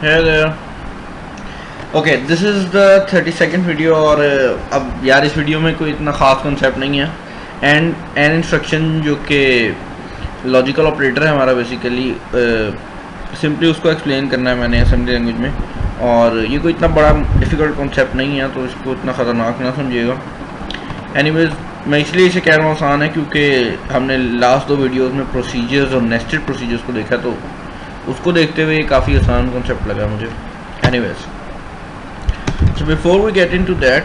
है there. Okay, this is the 32nd video. और अब यार इस वीडियो में कोई इतना ख़ास कॉन्सेप्ट नहीं है। एंड इंस्ट्रक्शन जो कि लॉजिकल ऑपरेटर है हमारा, बेसिकली सिंपली उसको एक्सप्लेन करना है मैंने असेंबली लैंग्वेज में। और ये कोई इतना बड़ा डिफ़िकल्ट कॉन्सेप्ट नहीं है, तो इसको इतना ख़तरनाक ना समझिएगा। एनीवेज, मैं इसलिए इसे कह रहा हूँ आसान है क्योंकि हमने लास्ट 2 वीडियोज़ में प्रोसीजर्स और नेस्टेड प्रोसीजर्स को देखा, तो उसको देखते हुए काफ़ी आसान कॉन्सेप्ट लगा मुझे। Anyways, so before we get into that,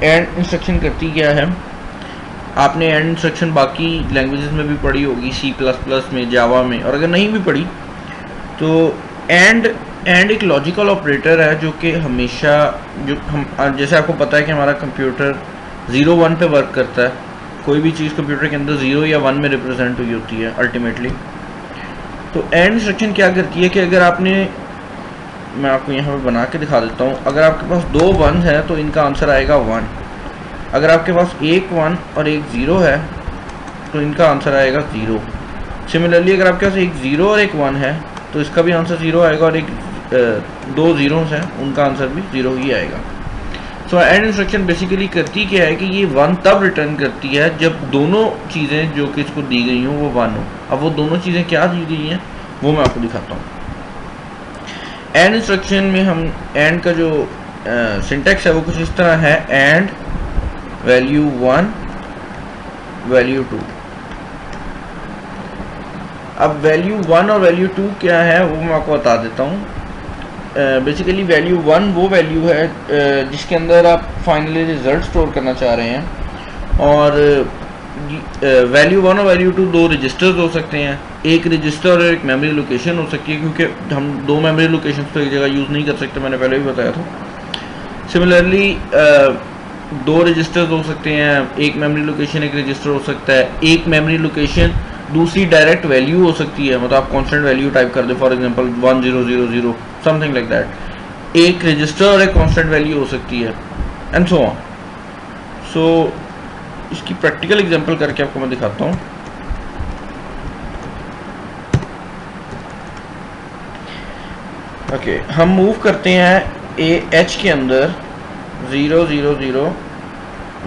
and instruction करती क्या है। आपने एंड इंस्ट्रक्शन बाकी लैंग्वेजेस में भी पढ़ी होगी, C++ में, जावा में, और अगर नहीं भी पढ़ी तो एंड एक लॉजिकल ऑपरेटर है जो कि हमेशा, जो हम जैसे आपको पता है कि हमारा कंप्यूटर 0-1 पे वर्क करता है। कोई भी चीज़ कंप्यूटर के अंदर 0 या 1 में रिप्रेजेंट हुई होती है अल्टीमेटली। तो एंड इंस्ट्रक्शन क्या करती है कि अगर आपने, मैं आपको यहाँ पे बना के दिखा देता हूँ, अगर आपके पास 2 1 है तो इनका आंसर आएगा 1। अगर आपके पास एक 1 और एक 0 है तो इनका आंसर आएगा 0। सिमिलरली अगर आपके पास एक 0 और एक 1 है तो इसका भी आंसर 0 आएगा, और एक 2 0s हैं उनका आंसर भी 0 ही आएगा। सो एंड इंस्ट्रक्शन बेसिकली करती क्या है कि ये 1 तब रिटर्न करती है जब दोनों चीज़ें जो कि इसको दी गई हों वो 1 हो। अब वो दोनों चीज़ें क्या दी गई हैं वो मैं आपको दिखाता हूँ। एंड इंस्ट्रक्शन में हम एंड का जो सिंटैक्स है वो कुछ इस तरह है, एंड वैल्यू 1 वैल्यू 2। अब वैल्यू 1 और वैल्यू 2 क्या है वो मैं आपको बता देता हूँ। बेसिकली वैल्यू 1 वो वैल्यू है जिसके अंदर आप फाइनली रिजल्ट स्टोर करना चाह रहे हैं। और वैल्यू 1 और वैल्यू 2 2 रजिस्टर्स हो सकते हैं। एक रजिस्टर और एक मेमोरी लोकेशन हो सकती है, क्योंकि हम 2 मेमोरी लोकेशन तो एक जगह यूज़ नहीं कर सकते, मैंने पहले भी बताया था। सिमिलरली 2 रजिस्टर्स हो सकते हैं, एक मेमोरी लोकेशन एक रजिस्टर हो सकता है। एक मेमोरी लोकेशन दूसरी डायरेक्ट वैल्यू हो सकती है, मतलब आप कांस्टेंट वैल्यू टाइप कर दे, for example 1000 something like that. एक रजिस्टर और एक कांस्टेंट वैल्यू हो सकती है, एंड सो ऑन। सो इसकी प्रैक्टिकल एग्जांपल करके आपको मैं दिखाता हूँ। ओके, हम मूव करते हैं एच के अंदर 0 0 0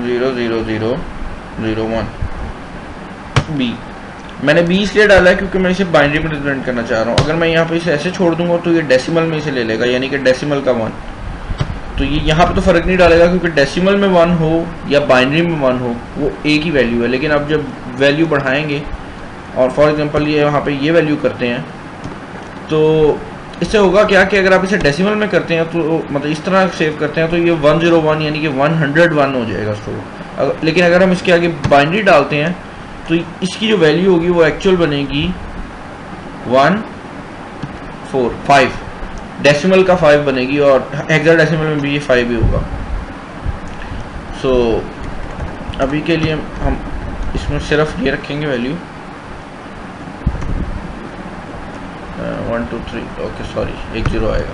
0 0 0 0 1 बी। मैंने बी इसलिए डाला है क्योंकि मैं इसे बाइनरी में रिप्रेजेंट करना चाह रहा हूँ। अगर मैं यहाँ पे इसे ऐसे छोड़ दूंगा तो ये डेसिमल में इसे ले लेगा, यानी कि डेसिमल का 1। तो ये यहाँ पे तो फ़र्क नहीं डालेगा क्योंकि डेसिमल में 1 हो या बाइनरी में 1 हो वो एक ही वैल्यू है। लेकिन अब जब वैल्यू बढ़ाएंगे और फॉर एग्जांपल ये यहाँ पे ये वैल्यू करते हैं तो इससे होगा क्या कि अगर आप इसे डेसिमल में करते हैं तो मतलब इस तरह सेव करते हैं तो ये 101 यानी कि 101 हो जाएगा स्टोर। लेकिन अगर हम इसके आगे बाइनरी डालते हैं तो इसकी जो वैल्यू होगी वो एक्चुअल बनेगी 1 4 5, डेसिमल का 5 बनेगी, और हेक्साडेसिमल में भी ये 5 ही होगा। सो अभी के लिए हम इसमें सिर्फ ये रखेंगे वैल्यू 1 2 3, ओके सॉरी, एक 0 आएगा।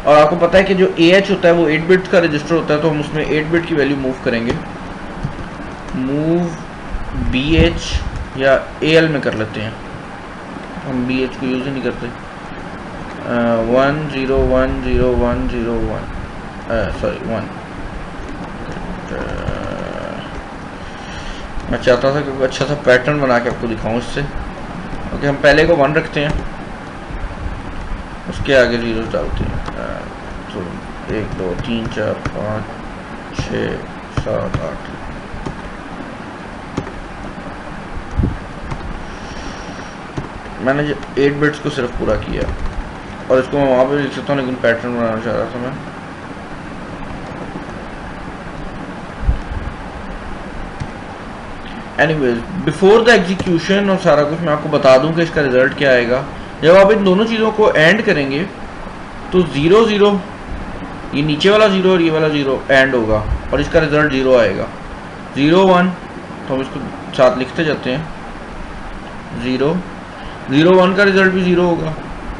और आपको पता है कि जो AH होता है वो 8 बिट्स का रजिस्टर होता है, तो हम उसमें 8 बिट की वैल्यू मूव करेंगे। मूव BH या AL में कर लेते हैं, हम BH को यूज़ ही नहीं करते। 1 0 1 0 1 0 1 सॉरी 1। मैं चाहता था कि अच्छा सा पैटर्न बना के आपको दिखाऊं इससे। ओके, हम पहले को 1 रखते हैं, उसके आगे 0 डालते हैं। तो 1 2 3 4 5 6 7 8। मैंने 8 बिट्स को सिर्फ पूरा किया, और इसको मैं वहाँ पे लिख सकता हूँ, लेकिन पैटर्न बनाना चाह रहा था मैं। एनीवेज, बिफोर द एग्जीक्यूशन और सारा कुछ मैं आपको बता दूं कि इसका रिजल्ट क्या आएगा। जब आप इन दोनों चीज़ों को एंड करेंगे तो 0 0, ये नीचे वाला 0 और ये वाला 0 एंड होगा और इसका रिजल्ट 0 आएगा। 0 1, तो हम इसको साथ लिखते जाते हैं। 0 0 1 का रिजल्ट भी 0 होगा,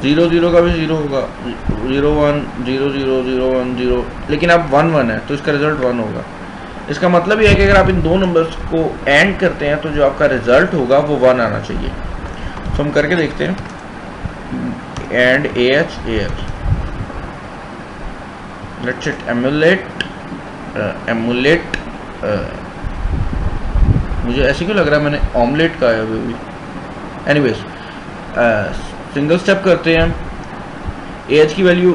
0 0 का भी 0 होगा, 0 1 0 0 0 1 0, लेकिन अब 1 1 है तो इसका रिजल्ट 1 होगा। इसका मतलब ये है कि अगर आप इन दो नंबर्स को एंड करते हैं तो जो आपका रिजल्ट होगा वो 1 आना चाहिए। तो हम करके देखते हैं, and AH AH let's it emulate emulate मुझे ऐसे क्यों लग रहा है मैंने ऑमलेट का है अभी। एनीवेज सिंगल स्टेप करते हैं हम। एच की वैल्यू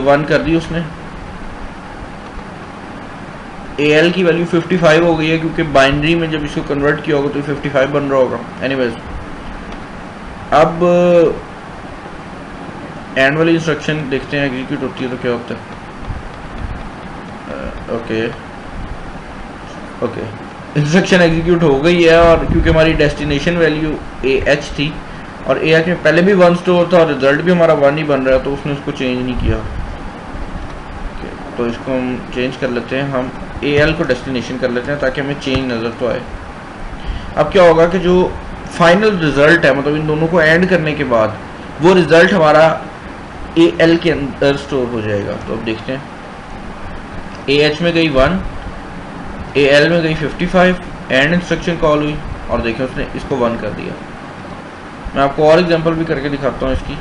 1 कर दी उसने, एल की वैल्यू 55 हो गई है क्योंकि बाइनरी में जब इसको कन्वर्ट किया होगा तो 55 बन रहा होगा। एनीवेज अब एंड वाली इंस्ट्रक्शन देखते हैं एग्जीक्यूट होती है तो क्या होता है। ओके इंस्ट्रक्शन एग्जीक्यूट हो गई है, और क्योंकि हमारी डेस्टिनेशन वैल्यू ए एच थी और ए एच में पहले भी 1 स्टोर था और रिजल्ट भी हमारा 1 ही बन रहा है, तो उसने उसको चेंज नहीं किया। तो इसको हम चेंज कर लेते हैं, हम ए एल को डेस्टिनेशन कर लेते हैं ताकि हमें चेंज नज़र तो आए। अब क्या होगा कि जो फाइनल रिजल्ट है, मतलब इन दोनों को ऐड करने के बाद वो रिजल्ट हमारा ए एल के अंदर स्टोर हो जाएगा। तो अब देखते हैं, ए एच में गई 1, ए एल में गई 55, एंड इंस्ट्रक्शन कॉल हुई और देखें उसने इसको 1 कर दिया। मैं आपको और एग्जांपल भी करके दिखाता हूँ इसकी।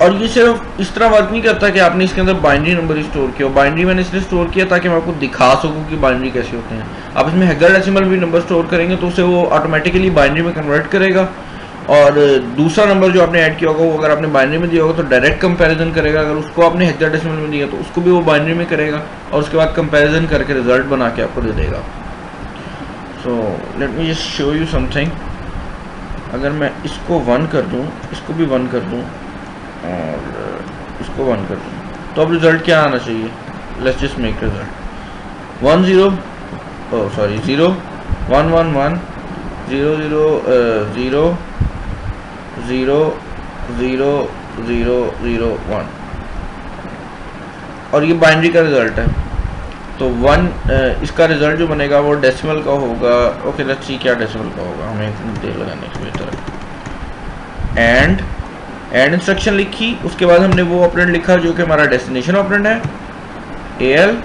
और ये सिर्फ इस तरह वर्क नहीं करता कि आपने इसके अंदर बाइनरी नंबर ही स्टोर किया। बाइनरी मैंने इसलिए स्टोर किया ताकि मैं आपको दिखा सकूँ कि बाइनरी कैसे होते हैं। आप इसमें हेक्साडेसिमल भी नंबर स्टोर करेंगे तो उसे वो ऑटोमेटिकली बाइनरी में कन्वर्ट करेगा, और दूसरा नंबर जो आपने ऐड किया होगा वो अगर आपने बाइनरी में दिया होगा तो डायरेक्ट कंपैरिजन करेगा, अगर उसको आपने हेक्साडेसिमल में दिया तो उसको भी वो बाइनरी में करेगा और उसके बाद कंपैरिजन करके रिजल्ट बना के आपको दे देगा। So let me just show you something. अगर मैं इसको 1 कर दूँ, इसको भी 1 कर दूँ और इसको 1 कर दूँ, तो अब रिजल्ट क्या आना चाहिए। Let's just make result 1 0 sorry 0 1 1 1 0 0 0 0 0 0 0 1, और ये बाइनरी का रिजल्ट है। तो 1 इसका रिजल्ट जो बनेगा वो डेसिमल का होगा। ओके लेट्स सी क्या डेसिमल का होगा, हमें देर लगाने से बेहतर है। एंड इंस्ट्रक्शन लिखी, उसके बाद हमने वो ऑपरेंड लिखा जो कि हमारा डेस्टिनेशन ऑपरेंड है एल,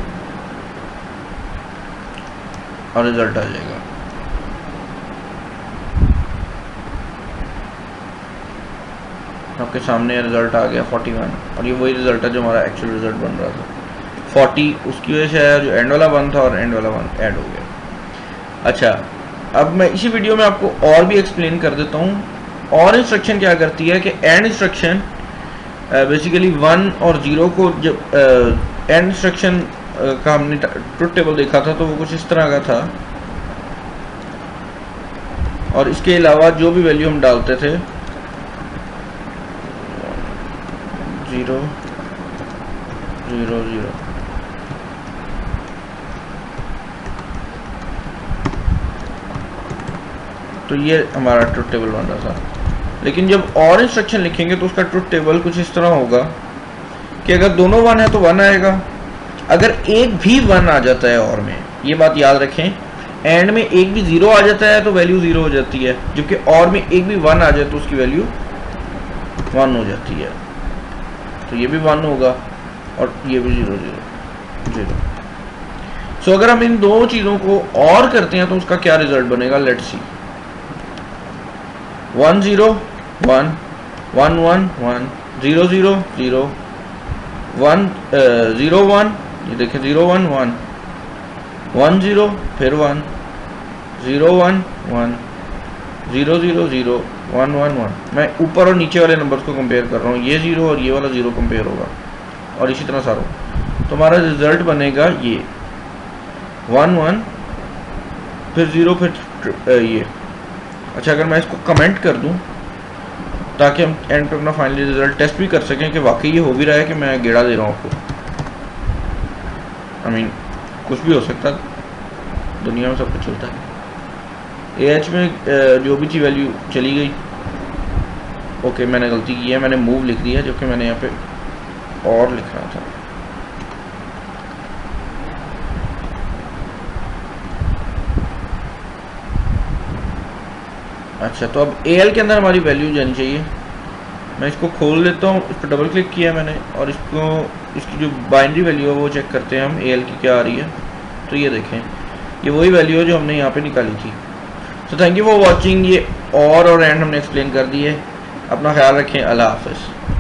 और रिजल्ट आ जाएगा। आपके सामने रिजल्ट आ गया 41, और ये वही रिजल्ट है जो हमारा एक्चुअल रिजल्ट बन रहा था। 40 उसकी वजह से है जो एंड वाला 1 था और एंड वाला 1 ऐड हो गया। अच्छा, अब मैं इसी वीडियो में आपको और भी एक्सप्लेन कर देता हूँ। और इंस्ट्रक्शन क्या करती है कि एंड इंस्ट्रक्शन बेसिकली 1 और 0 को, जब एंड इंस्ट्रक्शन का हमने ट्रुथ टेबल देखा था तो वो कुछ इस तरह का था, और इसके अलावा जो भी वैल्यू हम डालते थे 0 0 0, तो ये हमारा ट्रुथ टेबल बन रहा था। लेकिन जब और इंस्ट्रक्शन लिखेंगे तो उसका ट्रुथ टेबल कुछ इस तरह होगा कि अगर दोनों 1 है तो 1 आएगा, अगर एक भी 1 आ जाता है और में, ये बात याद रखें, एंड में एक भी 0 आ जाता है तो वैल्यू 0 हो जाती है, जबकि और में एक भी 1 आ जाए तो उसकी वैल्यू 1 हो जाती है। तो ये भी 1 होगा और ये भी 0 0 0। सो अगर हम इन दो चीज़ों को और करते हैं तो उसका क्या रिजल्ट बनेगा, लेट्स सी। 1 0 1 1 1 1 0 0 0 1 0 1, ये देखें 0 1 1 1 0 फिर 1 0 1 1 0 0 0 1 1 1। मैं ऊपर और नीचे वाले नंबर्स को कंपेयर कर रहा हूँ, ये 0 और ये वाला 0 कंपेयर होगा, और इसी तरह सारों। तो हमारा रिजल्ट बनेगा ये 1 1 फिर 0 फिर ये। अच्छा, अगर मैं इसको कमेंट कर दूं ताकि हम एंड पे अपना फाइनली रिजल्ट टेस्ट भी कर सकें कि वाकई ये हो भी रहा है कि मैं गेड़ा दे रहा हूँ आपको। आई मीन कुछ भी हो सकता है, दुनिया में सब कुछ चलता है। एएच में जो भी चीज़ वैल्यू चली गई। ओके, मैंने गलती की है, मैंने मूव लिख दिया जो कि मैंने यहाँ पे और लिखना था। अच्छा, तो अब एल के अंदर हमारी वैल्यू जानी चाहिए। मैं इसको खोल लेता हूँ, इस पर डबल क्लिक किया मैंने, और इसकी जो बाइनरी वैल्यू है वो चेक करते हैं हम एल की क्या आ रही है। तो ये देखें, ये वही वैल्यू है जो हमने यहाँ पे निकाली थी। So thank you for watching. ये और एंड हमने एक्सप्लेन कर दिए। अपना ख्याल रखें। अल्लाह हाफ़िज़।